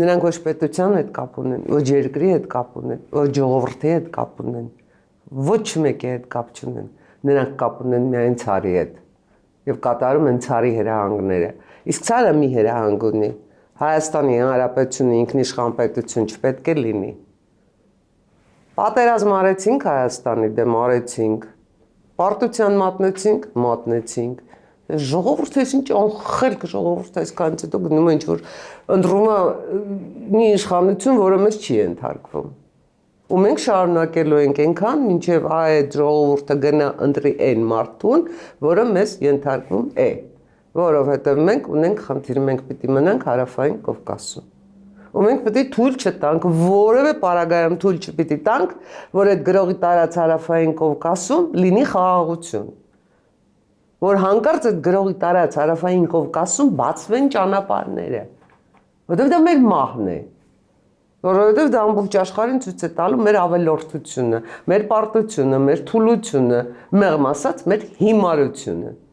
Նրանք ոչ պետության հետ կապ ունեն, ոչ երկրի հետ կապ ունեն, ոչ ժողովրդի հետ կապ ունեն, ոչ մեկի հետ կապ չունեն։ Նրանք կապ ունեն միայն ցարի հետ եւ կատարում են ցարի հրահանգները։ Իսկ ցարը մի հրահանգ ունի։ Հայաստանի Հանրապետությունը ինքնիշխան պետություն չպետք է լինի։ Պատերազմ արեցինք Հայաստանի դեմ արեցինք։ Պարտության մատնեցինք։ Ժողովուրդը ինչ անխելք ժողովուրդ է, այսքանից հետո գնում է ինչ-որ ընտրում է մի իշխանություն, որը մեզ չի ենթարկվում։ Ու մենք շարունակելու ենք այնքան, մինչև այդ ժողովուրդը գնա ընտրի այն մարդուն, որը մեզ ենթարկվում է, որովհետև մենք ունենք խնդիր, մենք պիտի մնանք Հարավային Կովկասում։ Ու մենք պետք է թույլ չտանք, որևէ պարագայում թույլ չպիտի տանք, որ այդ գրողի տարած Հարավային Կովկասում լինի խաղաղություն։ Որ հանկարծ այդ գրողի տարած Հարավային Կովկասում բացվեն ճանապարհները, որովհետև դա մեր մահն է, որովհետև դա ամբողջ աշխարհին ցույց է տալու մեր ավելորդությունը, մեր պարտությունը, մեր թուլությունը, մեղմ ասած մեր հիմարությունը։